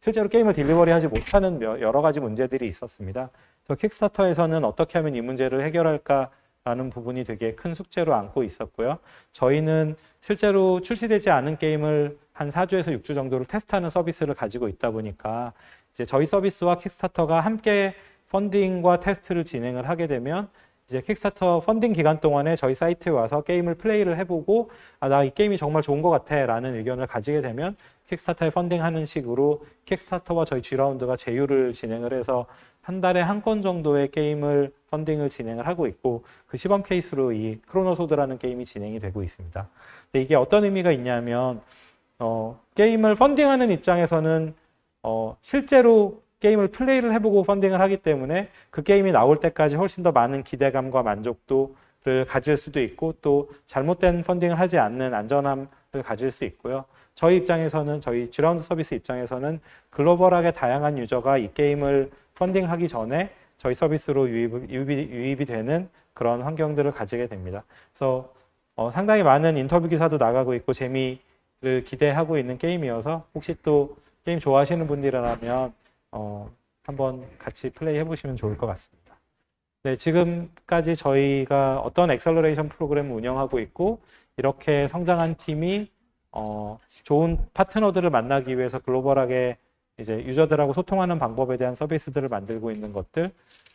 실제로 게임을 딜리버리하지 못하는 여러 가지 문제들이 있었습니다. 그래서 킥스타터에서는 어떻게 하면 이 문제를 해결할까라는 부분이 되게 큰 숙제로 안고 있었고요. 저희는 실제로 출시되지 않은 게임을 한 4주에서 6주 정도를 테스트하는 서비스를 가지고 있다 보니까 이제 저희 서비스와 킥스타터가 함께 펀딩과 테스트를 진행을 하게 되면 이제 킥스타터 펀딩 기간 동안에 저희 사이트에 와서 게임을 플레이를 해보고 나 이 게임이 정말 좋은 것 같아 라는 의견을 가지게 되면 킥스타터에 펀딩하는 식으로 킥스타터와 저희 G라운드가 제휴를 진행을 해서 한 달에 한 건 정도의 게임을 펀딩을 진행을 하고 있고 그 시범 케이스로 이 크로노소드라는 게임이 진행이 되고 있습니다. 근데 이게 어떤 의미가 있냐면 게임을 펀딩하는 입장에서는 실제로 게임을 플레이를 해보고 펀딩을 하기 때문에 그 게임이 나올 때까지 훨씬 더 많은 기대감과 만족도를 가질 수도 있고 또 잘못된 펀딩을 하지 않는 안전함을 가질 수 있고요. 저희 입장에서는 저희 G라운드 서비스 입장에서는 글로벌하게 다양한 유저가 이 게임을 펀딩하기 전에 저희 서비스로 유입이 되는 그런 환경들을 가지게 됩니다. 그래서 상당히 많은 인터뷰 기사도 나가고 있고 재미를 기대하고 있는 게임이어서 혹시 또 게임 좋아하시는 분들이라면 한번 같이 플레이 해보시면 좋을 것 같습니다. 네, 지금까지 저희가 어떤 엑셀러레이션 프로그램을 운영하고 있고 이렇게 성장한 팀이 좋은 파트너들을 만나기 위해서 글로벌하게 이제 유저들하고 소통하는 방법에 대한 서비스들을 만들고 있는 것들,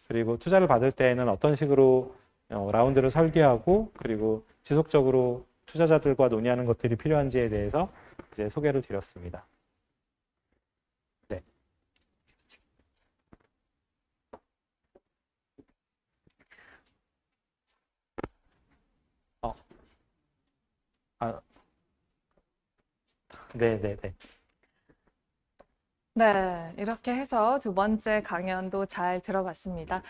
그리고 투자를 받을 때에는 어떤 식으로 라운드를 설계하고 그리고 지속적으로 투자자들과 논의하는 것들이 필요한지에 대해서 이제 소개를 드렸습니다. 네. 어, 아, 네, 네, 네. 네, 이렇게 해서 두 번째 강연도 잘 들어봤습니다.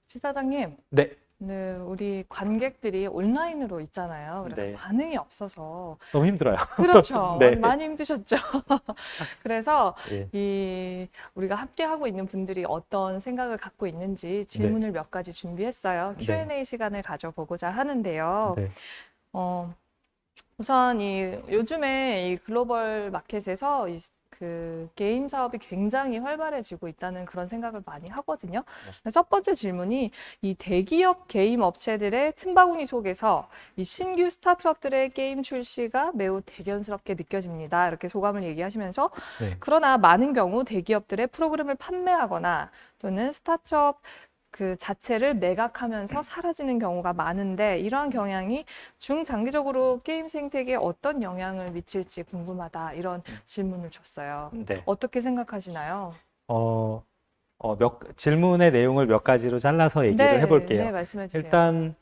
지사장님, 네, 네, 우리 관객들이 온라인으로 있잖아요. 그래서 네. 반응이 없어서 너무 힘들어요. 그렇죠. 네. 많이 힘드셨죠. 그래서 예. 우리가 함께 하고 있는 분들이 어떤 생각을 갖고 있는지 질문을 몇 가지 준비했어요. 네. Q&A 시간을 가져보고자 하는데요. 네. 우선 요즘에 이 글로벌 마켓에서 그 게임 사업이 굉장히 활발해지고 있다는 그런 생각을 많이 하거든요. 첫 번째 질문이 이 대기업 게임 업체들의 틈바구니 속에서 이 신규 스타트업들의 게임 출시가 매우 대견스럽게 느껴집니다. 이렇게 소감을 얘기하시면서 네. 그러나 많은 경우 대기업들의 프로그램을 판매하거나 또는 스타트업 그 자체를 매각하면서 사라지는 경우가 많은데 이러한 경향이 중장기적으로 게임 생태계에 어떤 영향을 미칠지 궁금하다 이런 질문을 줬어요. 네. 어떻게 생각하시나요? 질문의 내용을 몇 가지로 잘라서 얘기를 해볼게요. 네, 말씀해 주세요. 일단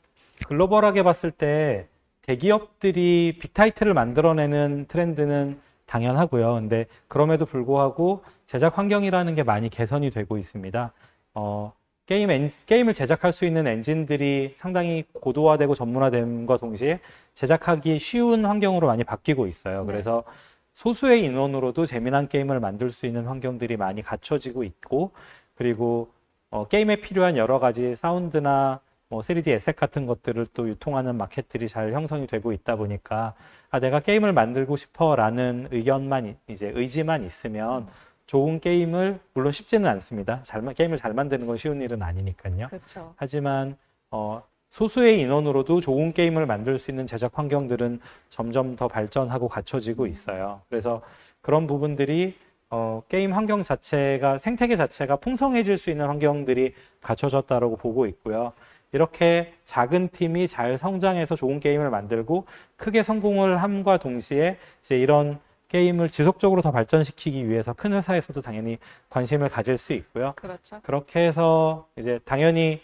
글로벌하게 봤을 때 대기업들이 빅타이틀을 만들어내는 트렌드는 당연하고요. 근데 그럼에도 불구하고 제작 환경이라는 게 많이 개선이 되고 있습니다. 게임을 제작할 수 있는 엔진들이 상당히 고도화되고 전문화됨과 동시에 제작하기 쉬운 환경으로 많이 바뀌고 있어요. 그래서 소수의 인원으로도 재미난 게임을 만들 수 있는 환경들이 많이 갖춰지고 있고, 그리고 게임에 필요한 여러 가지 사운드나 3D 에셋 같은 것들을 또 유통하는 마켓들이 잘 형성이 되고 있다 보니까 내가 게임을 만들고 싶어라는 의지만 있으면 좋은 게임을, 물론 쉽지는 않습니다. 게임을 잘 만드는 건 쉬운 일은 아니니까요. 그렇죠. 하지만 소수의 인원으로도 좋은 게임을 만들 수 있는 제작 환경들은 점점 더 발전하고 갖춰지고 있어요. 그래서 그런 부분들이 게임 환경 자체가, 생태계 자체가 풍성해질 수 있는 환경들이 갖춰졌다고 보고 있고요. 이렇게 작은 팀이 잘 성장해서 좋은 게임을 만들고 크게 성공을 함과 동시에 이제 이런 게임을 지속적으로 더 발전시키기 위해서 큰 회사에서도 당연히 관심을 가질 수 있고요. 그렇죠. 그렇게 해서 이제 당연히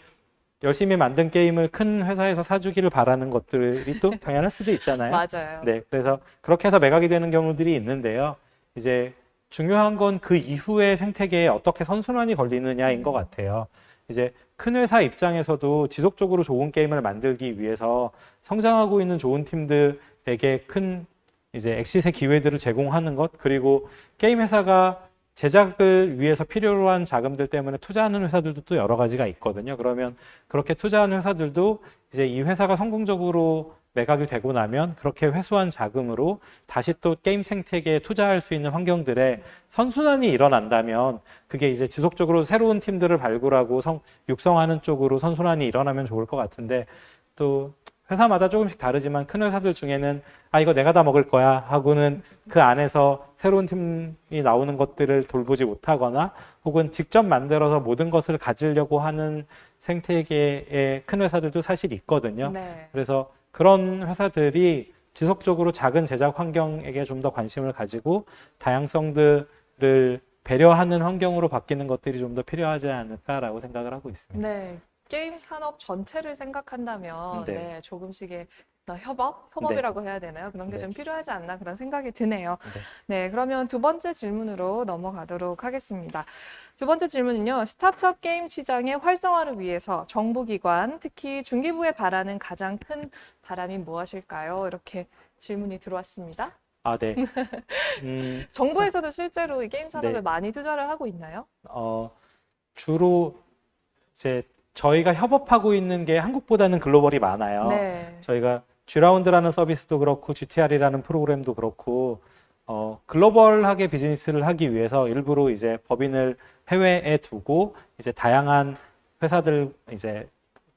열심히 만든 게임을 큰 회사에서 사주기를 바라는 것들이 또 당연할 수도 있잖아요. 맞아요. 네, 그래서 그렇게 해서 매각이 되는 경우들이 있는데요. 이제 중요한 건 그 이후의 생태계에 어떻게 선순환이 걸리느냐인 것 같아요. 이제 큰 회사 입장에서도 지속적으로 좋은 게임을 만들기 위해서 성장하고 있는 좋은 팀들에게 큰 이제 엑시스의 기회들을 제공하는 것, 그리고 게임 회사가 제작을 위해서 필요로 한 자금들 때문에 투자하는 회사들도 또 여러 가지가 있거든요. 그러면 그렇게 투자하는 회사들도 이제 이 회사가 성공적으로 매각이 되고 나면 그렇게 회수한 자금으로 다시 또 게임 생태계에 투자할 수 있는 환경들에 선순환이 일어난다면 그게 이제 지속적으로 새로운 팀들을 발굴하고 육성하는 쪽으로 선순환이 일어나면 좋을 것 같은데, 또 회사마다 조금씩 다르지만 큰 회사들 중에는 이거 내가 다 먹을 거야 하고는 그 안에서 새로운 팀이 나오는 것들을 돌보지 못하거나 혹은 직접 만들어서 모든 것을 가지려고 하는 생태계의 큰 회사들도 사실 있거든요. 네. 그래서 그런 회사들이 지속적으로 작은 제작 환경에게 좀 더 관심을 가지고 다양성들을 배려하는 환경으로 바뀌는 것들이 좀 더 필요하지 않을까라고 생각을 하고 있습니다. 네. 게임 산업 전체를 생각한다면 네. 조금씩의 협업이라고 해야 되나요? 그런 게 네. 좀 필요하지 않나 그런 생각이 드네요. 네. 네, 그러면 두 번째 질문으로 넘어가도록 하겠습니다. 두 번째 질문은요. 스타트업 게임 시장의 활성화를 위해서 정부기관, 특히 중기부에 바라는 가장 큰 바람이 무엇일까요? 이렇게 질문이 들어왔습니다. 네. 정부에서도 실제로 이 게임 산업에 네. 많이 투자를 하고 있나요? 주로 이제 저희가 협업하고 있는 게 한국보다는 글로벌이 많아요. 네. 저희가 G라운드라는 서비스도 그렇고 GTR이라는 프로그램도 그렇고 글로벌하게 비즈니스를 하기 위해서 일부러 이제 법인을 해외에 두고 이제 다양한 회사들, 이제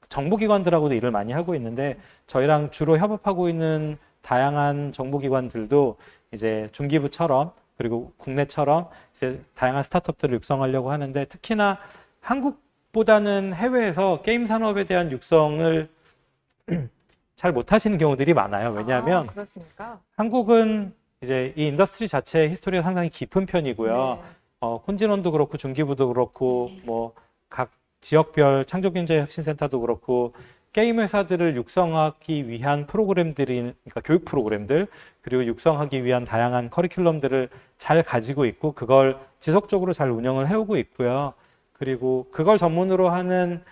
정부기관들하고도 일을 많이 하고 있는데 저희랑 주로 협업하고 있는 다양한 정부기관들도 이제 중기부처럼 그리고 국내처럼 이제 다양한 스타트업들을 육성하려고 하는데 특히나 한국보다는 해외에서 게임 산업에 대한 육성을 잘 못하시는 경우들이 많아요. 왜냐하면 그렇습니까? 한국은 이제 이 인더스트리 자체의 히스토리가 상당히 깊은 편이고요. 네. 콘진원도 그렇고 중기부도 그렇고 뭐 각 지역별 창조경제혁신센터도 그렇고 게임 회사들을 육성하기 위한 프로그램들이 그러니까 교육 프로그램들 그리고 육성하기 위한 다양한 커리큘럼들을 잘 가지고 있고 그걸 지속적으로 잘 운영을 해오고 있고요. 그리고 그걸 전문으로 하는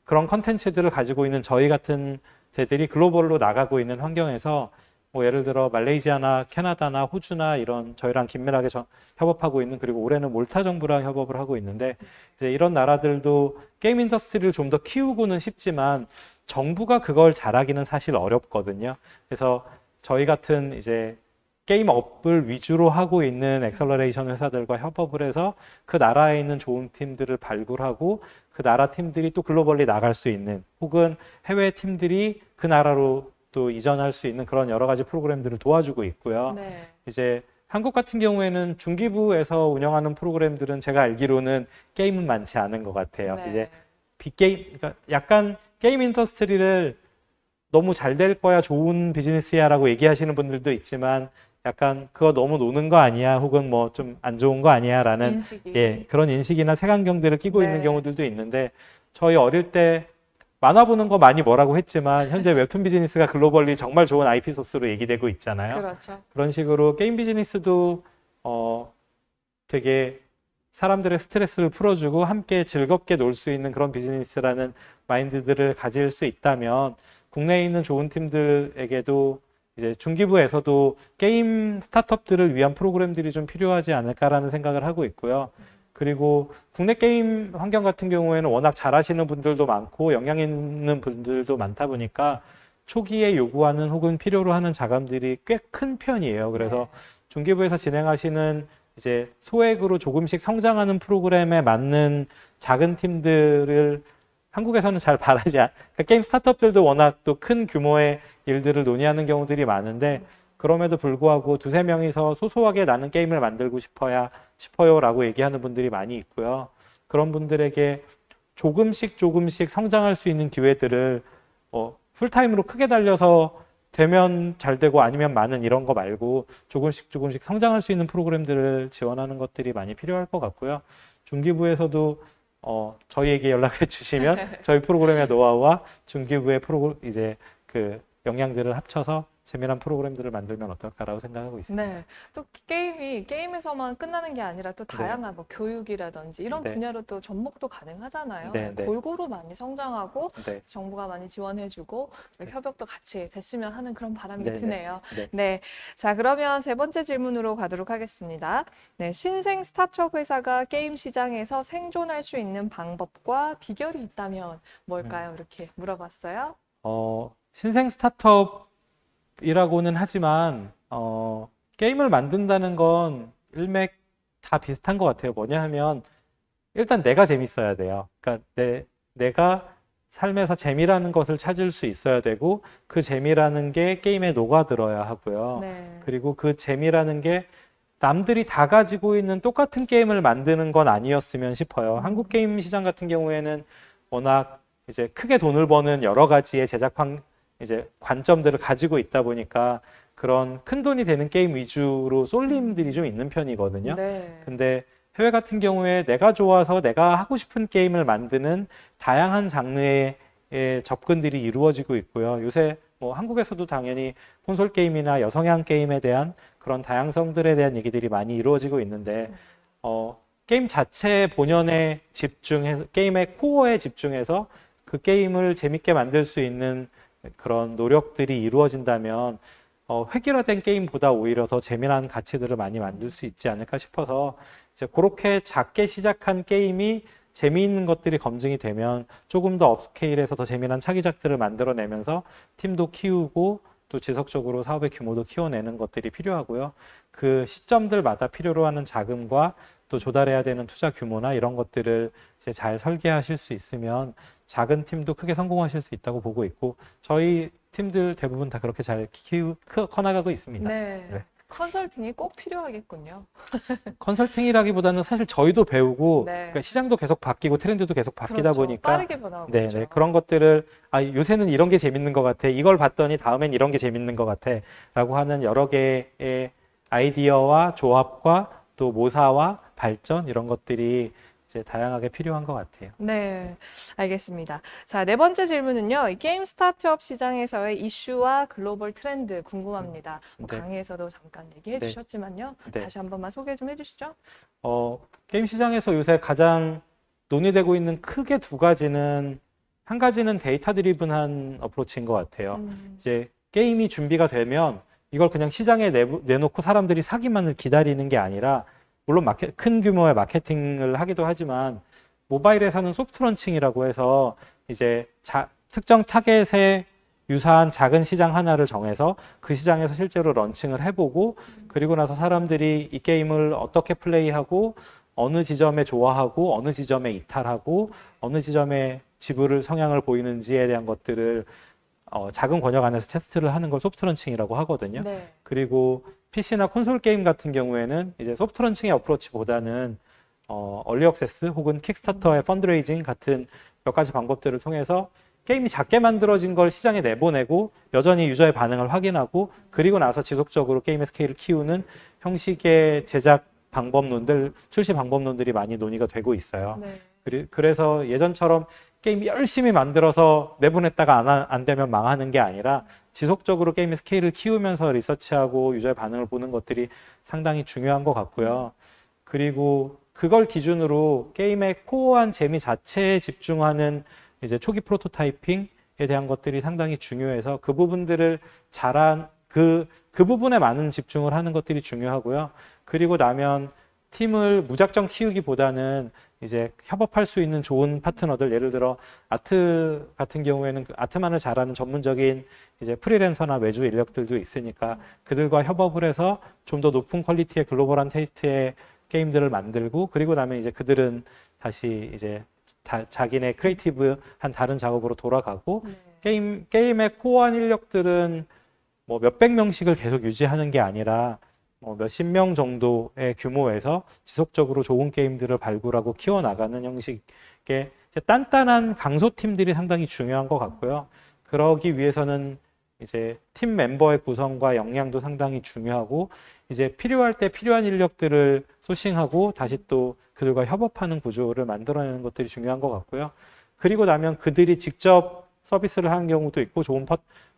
그런 컨텐츠들을 가지고 있는 저희 같은 데들이 글로벌로 나가고 있는 환경에서 뭐 예를 들어 말레이시아나 캐나다나 호주나 이런 저희랑 긴밀하게 협업하고 있는 그리고 올해는 몰타 정부랑 협업을 하고 있는데 이제 이런 나라들도 게임 인더스트리를 좀 더 키우고는 싶지만 정부가 그걸 잘하기는 사실 어렵거든요. 그래서 저희 같은 이제 게임업을 위주로 하고 있는 엑셀러레이션 회사들과 협업을 해서 그 나라에 있는 좋은 팀들을 발굴하고 그 나라 팀들이 또 글로벌리 나갈 수 있는 혹은 해외 팀들이 그 나라로 또 이전할 수 있는 그런 여러 가지 프로그램들을 도와주고 있고요. 네. 이제 한국 같은 경우에는 중기부에서 운영하는 프로그램들은 제가 알기로는 게임은 많지 않은 것 같아요. 네. 이제 빅게임, 그러니까 약간 게임 인더스트리를 너무 잘 될 거야, 좋은 비즈니스야라고 얘기하시는 분들도 있지만 약간 그거 너무 노는 거 아니야, 혹은 뭐 좀 안 좋은 거 아니야라는 인식이. 그런 인식이나 색안경들을 끼고 네. 있는 경우들도 있는데 저희 어릴 때 만화 보는 거 많이 뭐라고 했지만 현재 웹툰 비즈니스가 글로벌리 정말 좋은 IP 소스로 얘기되고 있잖아요. 그렇죠. 그런 식으로 게임 비즈니스도 되게 사람들의 스트레스를 풀어주고 함께 즐겁게 놀 수 있는 그런 비즈니스라는 마인드들을 가질 수 있다면 국내에 있는 좋은 팀들에게도 이제 중기부에서도 게임 스타트업들을 위한 프로그램들이 좀 필요하지 않을까라는 생각을 하고 있고요. 그리고 국내 게임 환경 같은 경우에는 워낙 잘하시는 분들도 많고 영향 있는 분들도 많다 보니까 초기에 요구하는 혹은 필요로 하는 자금들이 꽤 큰 편이에요. 그래서 중기부에서 진행하시는 이제 소액으로 조금씩 성장하는 프로그램에 맞는 작은 팀들을 한국에서는 잘 바라지 그러니까 게임 스타트업들도 워낙 또 큰 규모의 일들을 논의하는 경우들이 많은데 그럼에도 불구하고 두세 명이서 소소하게 나는 게임을 만들고 싶어요라고 얘기하는 분들이 많이 있고요. 그런 분들에게 조금씩 성장할 수 있는 기회들을 풀타임으로 크게 달려서 되면 잘 되고 아니면 많은 이런 거 말고 조금씩 성장할 수 있는 프로그램들을 지원하는 것들이 많이 필요할 것 같고요. 중기부에서도 저희에게 연락해 주시면 저희 프로그램의 노하우와 중기부의 이제 그 역량들을 합쳐서 재미난 프로그램들을 만들면 어떨까라고 생각하고 있습니다. 네. 또 게임에서만 끝나는 게 아니라 또 다양한 뭐 교육이라든지 이런 네. 분야로 또 접목도 가능하잖아요. 네, 네. 골고루 많이 성장하고 네. 정부가 많이 지원해주고 협업도 같이 됐으면 하는 그런 바람이 네, 네. 드네요. 네. 네. 자, 그러면 세 번째 질문으로 가도록 하겠습니다. 네. 신생 스타트업 회사가 게임 시장에서 생존할 수 있는 방법과 비결이 있다면 뭘까요? 이렇게 물어봤어요. 신생 스타트업이라고는 하지만 게임을 만든다는 건 일맥 다 비슷한 것 같아요. 뭐냐 하면 일단 내가 재밌어야 돼요. 그러니까 내가 삶에서 재미라는 것을 찾을 수 있어야 되고 그 재미라는 게 게임에 녹아들어야 하고요. 네. 그리고 그 재미라는 게 남들이 다 가지고 있는 똑같은 게임을 만드는 건 아니었으면 싶어요. 한국 게임 시장 같은 경우에는 워낙 이제 크게 돈을 버는 여러 가지의 이제 관점들을 가지고 있다 보니까 그런 큰 돈이 되는 게임 위주로 쏠림들이 좀 있는 편이거든요. 네. 근데 해외 같은 경우에 내가 좋아서 내가 하고 싶은 게임을 만드는 다양한 장르의 접근들이 이루어지고 있고요. 요새 뭐 한국에서도 당연히 콘솔 게임이나 여성향 게임에 대한 그런 다양성들에 대한 얘기들이 많이 이루어지고 있는데 게임 자체 본연에 집중해서 게임의 코어에 집중해서 그 게임을 재밌게 만들 수 있는 그런 노력들이 이루어진다면 획일화된 게임보다 오히려 더 재미난 가치들을 많이 만들 수 있지 않을까 싶어서 이제 그렇게 작게 시작한 게임이 재미있는 것들이 검증이 되면 조금 더 업스케일해서 더 재미난 차기작들을 만들어내면서 팀도 키우고 또 지속적으로 사업의 규모도 키워내는 것들이 필요하고요. 그 시점들마다 필요로 하는 자금과 또 조달해야 되는 투자 규모나 이런 것들을 이제 잘 설계하실 수 있으면 작은 팀도 크게 성공하실 수 있다고 보고 있고 저희 팀들 대부분 다 그렇게 잘 커나가고 있습니다. 네. 네. 컨설팅이 꼭 필요하겠군요. 컨설팅이라기보다는 사실 저희도 배우고 네. 그러니까 시장도 계속 바뀌고 트렌드도 계속 바뀌다 그렇죠. 보니까 빠르게 변하고 네, 있죠. 네. 그런 것들을 요새는 이런 게 재밌는 것 같아. 이걸 봤더니 다음엔 이런 게 재밌는 것 같아. 라고 하는 여러 개의 아이디어와 조합과 또 모사와 발전 이런 것들이 이제 다양하게 필요한 것 같아요. 네, 알겠습니다. 자, 네 번째 질문은요. 이 게임 스타트업 시장에서의 이슈와 글로벌 트렌드 궁금합니다. 뭐 네. 강의에서도 잠깐 얘기해 네. 주셨지만요. 네. 다시 한 번만 소개 좀 해주시죠. 게임 시장에서 요새 가장 논의되고 있는 크게 두 가지는 한 가지는 데이터 드리븐한 어프로치인 것 같아요. 이제 게임이 준비가 되면 이걸 그냥 시장에 내놓고 사람들이 사기만을 기다리는 게 아니라 물론 큰 규모의 마케팅을 하기도 하지만 모바일에서는 소프트 런칭이라고 해서 이제 특정 타겟에 유사한 작은 시장 하나를 정해서 그 시장에서 실제로 런칭을 해보고 그리고 나서 사람들이 이 게임을 어떻게 플레이하고 어느 지점에 좋아하고 어느 지점에 이탈하고 어느 지점에 지불을 성향을 보이는지에 대한 것들을 작은 권역 안에서 테스트를 하는 걸 소프트 런칭이라고 하거든요. 네. 그리고 PC나 콘솔 게임 같은 경우에는 이제 소프트 런칭의 어프로치보다는 얼리 액세스 혹은 킥스타터의 펀드레이징 같은 몇 가지 방법들을 통해서 게임이 작게 만들어진 걸 시장에 내보내고 여전히 유저의 반응을 확인하고 그리고 나서 지속적으로 게임의 스케일을 키우는 형식의 제작 방법론들, 출시 방법론들이 많이 논의가 되고 있어요. 네. 그래서 예전처럼 게임 열심히 만들어서 내보냈다가 안 되면 망하는 게 아니라 지속적으로 게임의 스케일을 키우면서 리서치하고 유저의 반응을 보는 것들이 상당히 중요한 것 같고요. 그리고 그걸 기준으로 게임의 코어한 재미 자체에 집중하는 이제 초기 프로토타이핑에 대한 것들이 상당히 중요해서 그 부분들을 그 부분에 많은 집중을 하는 것들이 중요하고요. 그리고 나면 팀을 무작정 키우기보다는 이제 협업할 수 있는 좋은 파트너들, 예를 들어 아트 같은 경우에는 그 아트만을 잘하는 전문적인 이제 프리랜서나 외주 인력들도 있으니까 그들과 협업을 해서 좀 더 높은 퀄리티의 글로벌한 테이스트의 게임들을 만들고 그리고 나면 이제 그들은 다시 이제 자기네 크리에이티브한 다른 작업으로 돌아가고 게임의 코어한 인력들은 뭐 몇백 명씩을 계속 유지하는 게 아니라 몇십 명 정도의 규모에서 지속적으로 좋은 게임들을 발굴하고 키워나가는 형식의 단단한 강소팀들이 상당히 중요한 것 같고요. 그러기 위해서는 이제 팀 멤버의 구성과 역량도 상당히 중요하고 이제 필요할 때 필요한 인력들을 소싱하고 다시 또 그들과 협업하는 구조를 만들어내는 것들이 중요한 것 같고요. 그리고 나면 그들이 직접 서비스를 하는 경우도 있고 좋은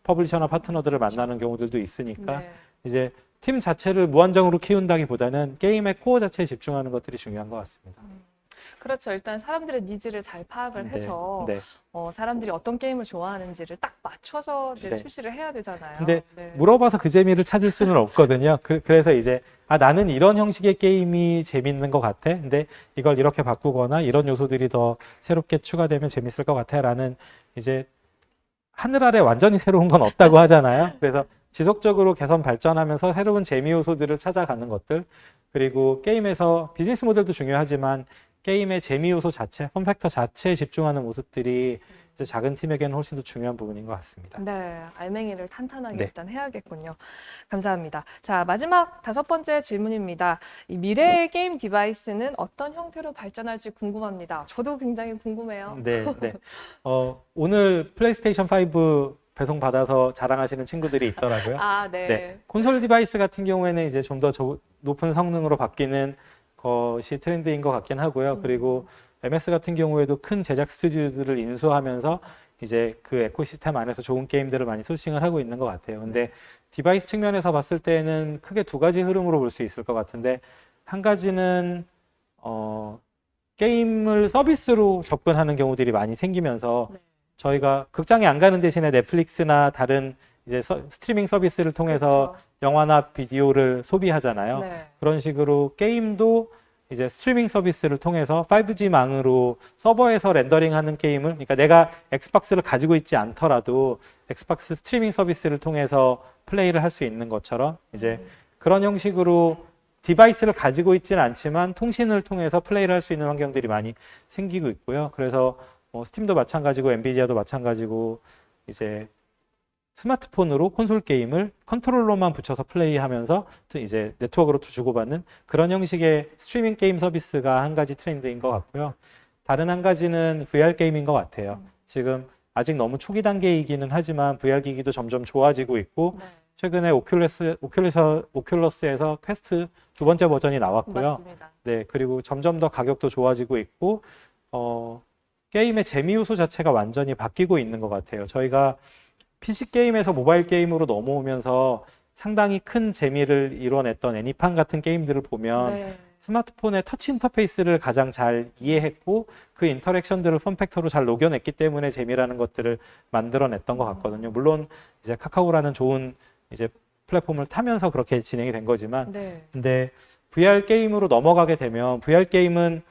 퍼블리셔나 파트너들을 만나는 경우들도 있으니까 네. 이제 팀 자체를 무한정으로 키운다기보다는 게임의 코어 자체에 집중하는 것들이 중요한 것 같습니다. 그렇죠. 일단 사람들의 니즈를 잘 파악을 해서 네. 사람들이 어떤 게임을 좋아하는지를 딱 맞춰서 이제 네. 출시를 해야 되잖아요. 근데 네. 물어봐서 그 재미를 찾을 수는 없거든요. 그래서 이제 나는 이런 형식의 게임이 재밌는 것 같아. 근데 이걸 이렇게 바꾸거나 이런 요소들이 더 새롭게 추가되면 재밌을 것 같아라는 이제 하늘 아래 완전히 새로운 건 없다고 하잖아요. 그래서 지속적으로 개선 발전하면서 새로운 재미 요소들을 찾아가는 것들 그리고 게임에서 비즈니스 모델도 중요하지만 게임의 재미 요소 자체, 폼팩터 자체에 집중하는 모습들이 이제 작은 팀에게는 훨씬 더 중요한 부분인 것 같습니다. 네, 알맹이를 탄탄하게 네. 일단 해야겠군요. 감사합니다. 자, 마지막 5번째 질문입니다. 이 미래의 게임 디바이스는 어떤 형태로 발전할지 궁금합니다. 저도 굉장히 궁금해요. 네. 오늘 플레이스테이션 5 배송 받아서 자랑하시는 친구들이 있더라고요. 아, 네. 네. 콘솔 디바이스 같은 경우에는 이제 좀 더 높은 성능으로 바뀌는 것이 트렌드인 것 같긴 하고요. 그리고 MS 같은 경우에도 큰 제작 스튜디오들을 인수하면서 이제 그 에코시스템 안에서 좋은 게임들을 많이 소싱을 하고 있는 것 같아요. 근데 디바이스 측면에서 봤을 때는 크게 두 가지 흐름으로 볼 수 있을 것 같은데 한 가지는 게임을 서비스로 접근하는 경우들이 많이 생기면서 네. 저희가 극장에 안 가는 대신에 넷플릭스나 다른 이제 스트리밍 서비스를 통해서 그렇죠. 영화나 비디오를 소비하잖아요. 네. 그런 식으로 게임도 이제 스트리밍 서비스를 통해서 5G망으로 서버에서 렌더링하는 게임을 그러니까 내가 엑스박스를 가지고 있지 않더라도 엑스박스 스트리밍 서비스를 통해서 플레이를 할 수 있는 것처럼 이제 그런 형식으로 디바이스를 가지고 있지는 않지만 통신을 통해서 플레이를 할 수 있는 환경들이 많이 생기고 있고요. 그래서 스팀도 마찬가지고 엔비디아도 마찬가지고 이제 스마트폰으로 콘솔 게임을 컨트롤러만 붙여서 플레이하면서 또 이제 네트워크로 주고받는 그런 형식의 스트리밍 게임 서비스가 한 가지 트렌드인 것 같고요. 다른 한 가지는 VR 게임인 것 같아요. 지금 아직 너무 초기 단계이기는 하지만 VR 기기도 점점 좋아지고 있고 네. 최근에 오큘러스에서 퀘스트 두 번째 버전이 나왔고요. 맞습니다. 네, 그리고 점점 더 가격도 좋아지고 있고 게임의 재미 요소 자체가 완전히 바뀌고 있는 것 같아요. 저희가 PC 게임에서 모바일 게임으로 넘어오면서 상당히 큰 재미를 이뤄냈던 애니팡 같은 게임들을 보면 네. 스마트폰의 터치 인터페이스를 가장 잘 이해했고 그 인터랙션들을 폼팩터로 잘 녹여냈기 때문에 재미라는 것들을 만들어냈던 것 같거든요. 물론 이제 카카오라는 좋은 이제 플랫폼을 타면서 그렇게 진행이 된 거지만 네. 근데 VR 게임으로 넘어가게 되면 VR 게임은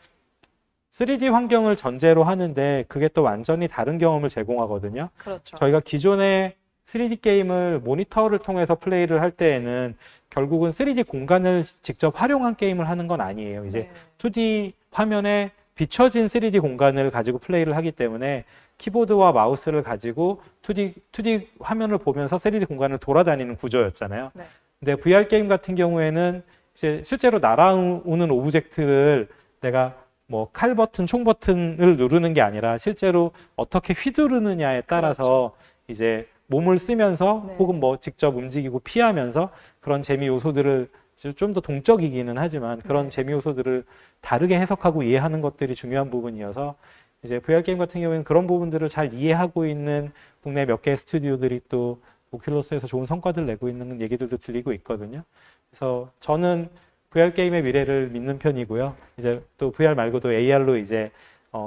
3D 환경을 전제로 하는데 그게 또 완전히 다른 경험을 제공하거든요. 그렇죠. 저희가 기존의 3D 게임을 모니터를 통해서 플레이를 할 때에는 결국은 3D 공간을 직접 활용한 게임을 하는 건 아니에요. 이제 네. 2D 화면에 비춰진 3D 공간을 가지고 플레이를 하기 때문에 키보드와 마우스를 가지고 2D 화면을 보면서 3D 공간을 돌아다니는 구조였잖아요. 네. 근데 VR 게임 같은 경우에는 이제 실제로 날아오는 오브젝트를 내가 뭐 칼 버튼, 총 버튼을 누르는 게 아니라 실제로 어떻게 휘두르느냐에 따라서 이제 몸을 쓰면서 네. 혹은 뭐 직접 움직이고 피하면서 그런 재미 요소들을 좀 더 동적이기는 하지만 그런 네. 재미 요소들을 다르게 해석하고 이해하는 것들이 중요한 부분이어서 이제 VR 게임 같은 경우에는 그런 부분들을 잘 이해하고 있는 국내 몇 개의 스튜디오들이 또 오큘러스에서 좋은 성과들을 내고 있는 얘기들도 들리고 있거든요. 그래서 저는 VR 게임의 미래를 믿는 편이고요. 이제 또 VR 말고도 AR로 이제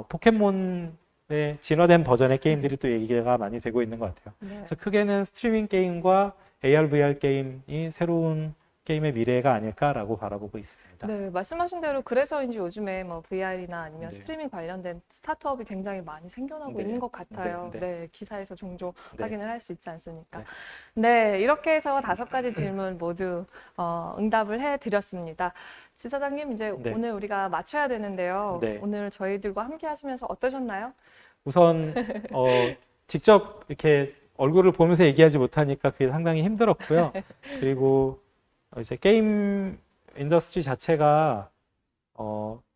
포켓몬의 진화된 버전의 게임들이 또 얘기가 많이 되고 있는 것 같아요. 네. 그래서 크게는 스트리밍 게임과 AR, VR 게임이 새로운 게임의 미래가 아닐까라고 바라보고 있습니다. 네, 말씀하신 대로 그래서인지 요즘에 뭐 VR이나 아니면 네. 스트리밍 관련된 스타트업이 굉장히 많이 생겨나고 네. 있는 것 같아요. 네, 네, 네. 기사에서 종종 네. 확인을 할 수 있지 않습니까? 네. 네, 이렇게 해서 5가지 질문 모두 응답을 해드렸습니다. 지사장님, 이제 네. 오늘 우리가 마쳐야 되는데요. 네. 오늘 저희들과 함께 하시면서 어떠셨나요? 우선 직접 이렇게 얼굴을 보면서 얘기하지 못하니까 그게 상당히 힘들었고요. 그리고 이제 게임 인더스트리 자체가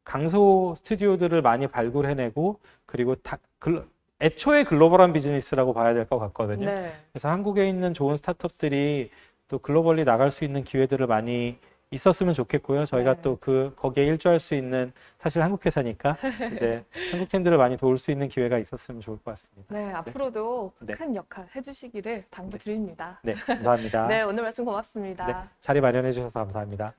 강소 스튜디오들을 많이 발굴해내고 그리고 애초에 글로벌한 비즈니스라고 봐야 될 것 같거든요. 네. 그래서 한국에 있는 좋은 스타트업들이 또 글로벌리 나갈 수 있는 기회들을 많이 있었으면 좋겠고요. 저희가 네. 또 거기에 일조할 수 있는 사실 한국 회사니까 이제 한국 팀들을 많이 도울 수 있는 기회가 있었으면 좋을 것 같습니다. 네, 앞으로도 네. 큰 역할 해주시기를 당부드립니다. 네, 감사합니다. 네, 오늘 말씀 고맙습니다. 네, 자리 마련해 주셔서 감사합니다.